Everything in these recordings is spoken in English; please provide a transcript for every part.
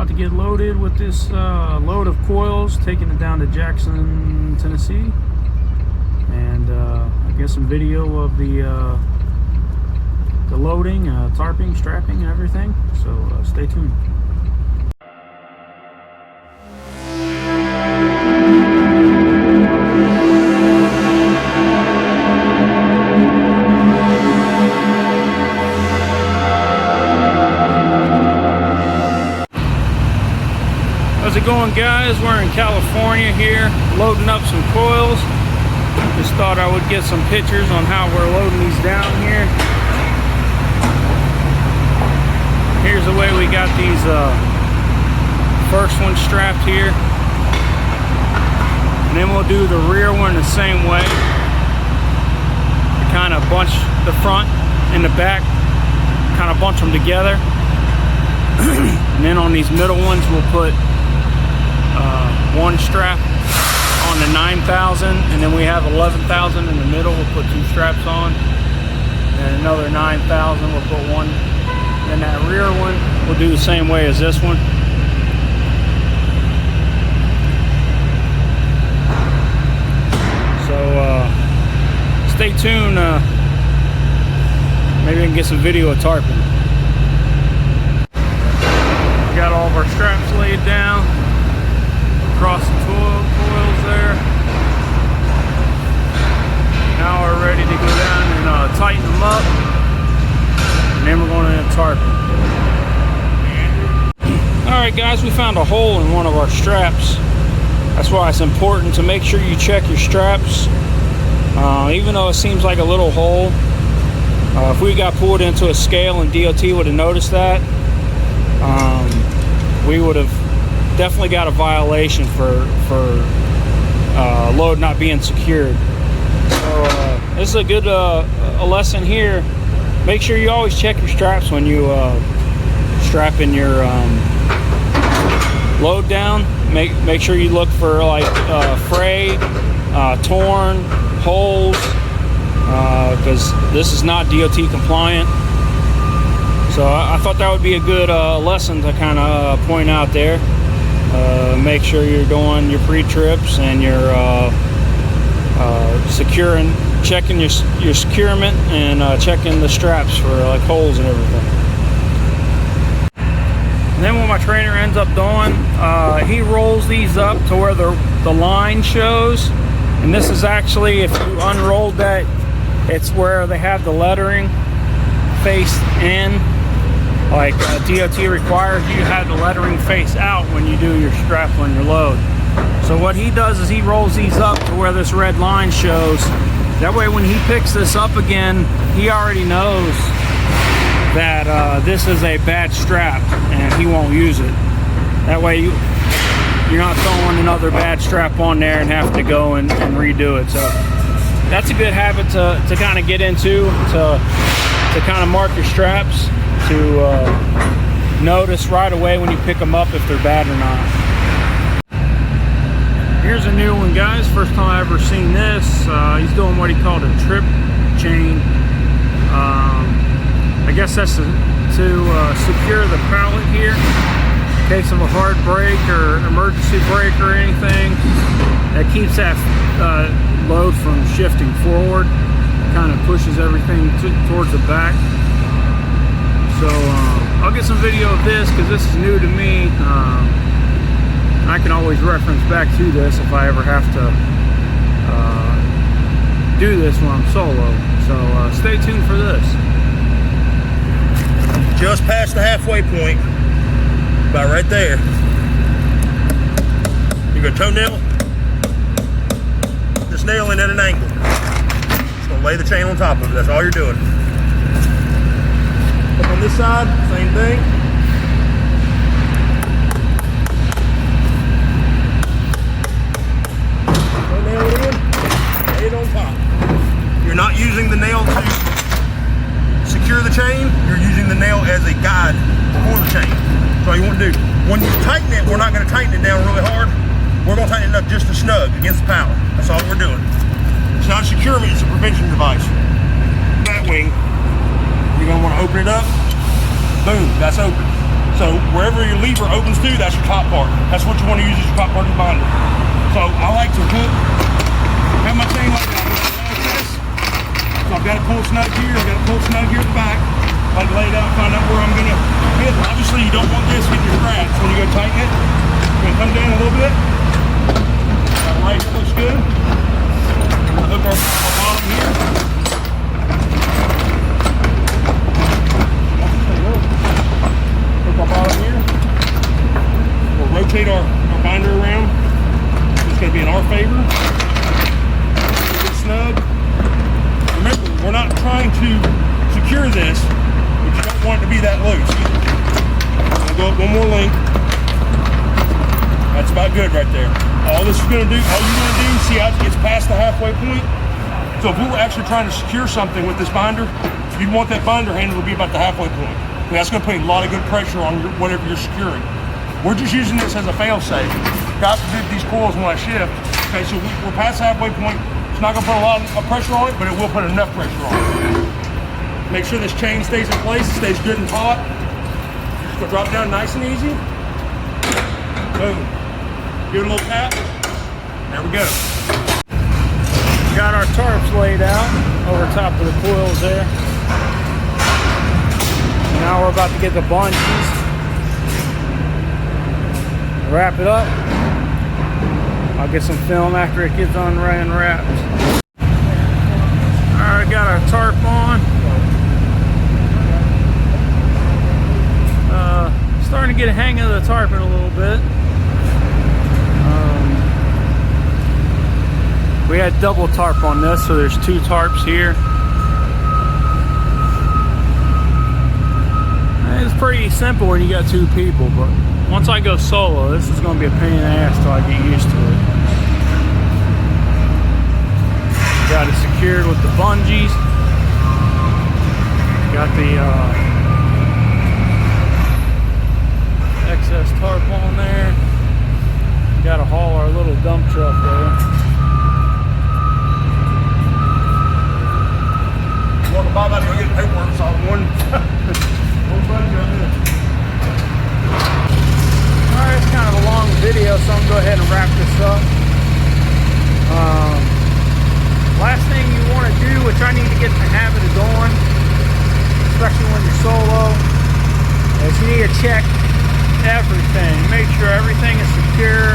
about to get loaded with this load of coils, taking it down to Jackson, Tennessee, and I get some video of the loading, tarping, strapping, and everything. So stay tuned. How's it going, guys? We're in California here, loading up some coils. Just thought I would get some pictures on how we're loading these down here. Here's the way we got these first one strapped here. And then we'll do the rear one the same way. Kind of bunch the front and the back, kind of bunch them together. And then on these middle ones, we'll put one strap on the 9,000, and then we have 11,000 in the middle. We'll put two straps on, and another 9,000. We'll put one. Then that rear one, we'll do the same way as this one. So stay tuned. Maybe I can get some video of tarping. Got all of our straps laid down across the coils there. Now we're ready to go down and tighten them up, and then we're going to tarping. Alright guys, we found a hole in one of our straps. That's why it's important to make sure you check your straps. Even though it seems like a little hole, if we got pulled into a scale and DOT would have noticed that, we would have definitely got a violation for load not being secured. So this is a good a lesson here. Make sure you always check your straps when you strapping your load down. Make sure you look for like fray, torn, holes, because this is not DOT compliant. So I thought that would be a good lesson to kind of point out there. Make sure you're doing your pre-trips and you're securing, checking your securement, and checking the straps for like holes and everything. And then what my trainer ends up doing, he rolls these up to where the line shows. And this is actually, if you unrolled that, it's where they have the lettering faced in. Like DOT requires you to have the lettering face out when you do your strap on your load. So what he does is he rolls these up to where this red line shows. That way when he picks this up again, he already knows that this is a bad strap and he won't use it. That way you're not throwing another bad strap on there and have to go and redo it. So that's a good habit to kind of get into, to kind of mark your straps, to notice right away when you pick them up if they're bad or not. Here's a new one, guys. First time I ever seen this. He's doing what he called a trip chain. I guess that's to secure the pallet here in case of a hard brake or emergency brake or anything. That keeps that load from shifting forward. Kind of pushes everything towards the back. So I'll get some video of this because this is new to me. I can always reference back to this if I ever have to do this when I'm solo. So stay tuned for this. Just past the halfway point, about right there. You're gonna toenail this nail in at an angle. Just gonna lay the chain on top of it. That's all you're doing. Up on this side, same thing. Nail it in, lay it on top. You're not using the nail to secure the chain, you're using the nail as a guide for the chain. That's all you want to do. When you tighten it, we're not going to tighten it down really hard. We're going to tighten it up just to snug against the pallet. That's all we're doing. It's not a securement, it's a prevention device. That wing, you're going to want to open it up. Boom, that's open. So wherever your lever opens to, that's your top part. That's what you want to use as your top part of the binder. So I like to hook, have my chain like that, like this. So I've got a pull snug here, I've got a pull snug here at the back. I like to lay it out, find out where I'm gonna hit. Obviously you don't want this hitting your straps when you go tighten it. It's gonna come down a little bit. That right here looks good. I'm gonna hook our bottom here. Hook our bottom here. We'll rotate our binder around. It's gonna be in our favor. Get snug. Remember, we're not trying to secure this, but you don't want it to be that loose. I'm gonna go up one more link. That's about good right there. All this is gonna do, all you're gonna do, see how it gets past the halfway point? So if we were actually trying to secure something with this binder, you'd want that binder handle to be about the halfway point. And that's gonna put a lot of good pressure on whatever you're securing. We're just using this as a fail-safe. God forbid these coils want to shift. Okay, so we're past the halfway point. It's not gonna put a lot of pressure on it, but it will put enough pressure on it. Make sure this chain stays in place, it stays good and taut. Just gonna drop down nice and easy. Boom. Give it a little tap. There we go. Got our tarps laid out over top of the coils there. Now we're about to get the bungees. Wrap it up. I'll get some film after it gets unwrapped. Alright, got our tarp on. Starting to get a hang of the tarping a little bit. We had double tarp on this, so there's 2 tarps here. It's pretty simple when you got 2 people, but once I go solo, this is going to be a pain in the ass till I get used to it. Got it secured with the bungees. Got the excess tarp on there. Got to haul our little dump truck there. Welcome by, about to go get paperwork, so one bungee right there. Alright, it's kind of a long video, so I'm going to go ahead and wrap this up. Last thing you want to do, which I need to get in the habit of doing, especially when you're solo, is you need to check everything. Make sure everything is secure.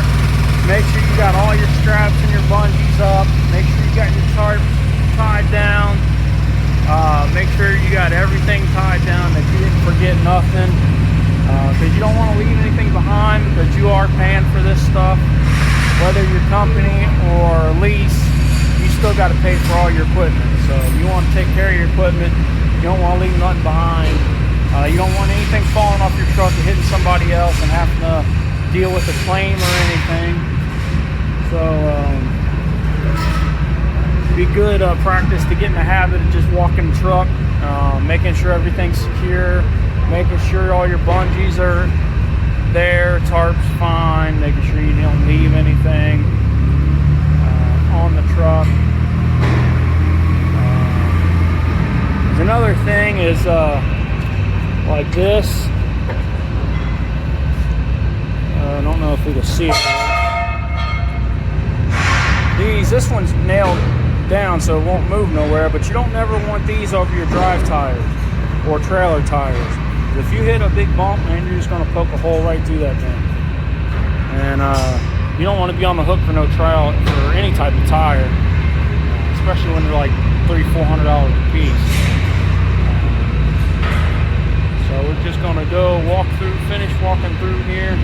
Make sure you got all your straps and your bungees up. Make sure you got your tarp tied down. Make sure you got everything tied down, that you didn't forget nothing. Because you don't want to leave anything behind, because you are paying for this stuff. Whether you're company or lease, you still got to pay for all your equipment. So you want to take care of your equipment. You don't want to leave nothing behind. You don't want anything falling off your truck and hitting somebody else and having to deal with a claim or anything. So be good practice to get in the habit of just walking the truck, making sure everything's secure, making sure all your bungees are there, tarp's fine, making sure you don't leave anything on the truck. Another thing is like this. I don't know if we can see it. This one's nailed down so it won't move nowhere, but you don't never want these over your drive tires or trailer tires. If you hit a big bump, man, you're just going to poke a hole right through that thing. And you don't want to be on the hook for no trial for any type of tire, especially when they're like $300–400 a piece. So we're just going to go finish walking through here,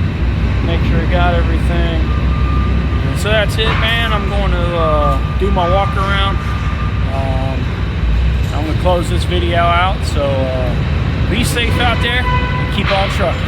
make sure I got everything. And so that's it, man. I'm going to do my walk around. I'm going to close this video out. So be safe out there and keep on trucking.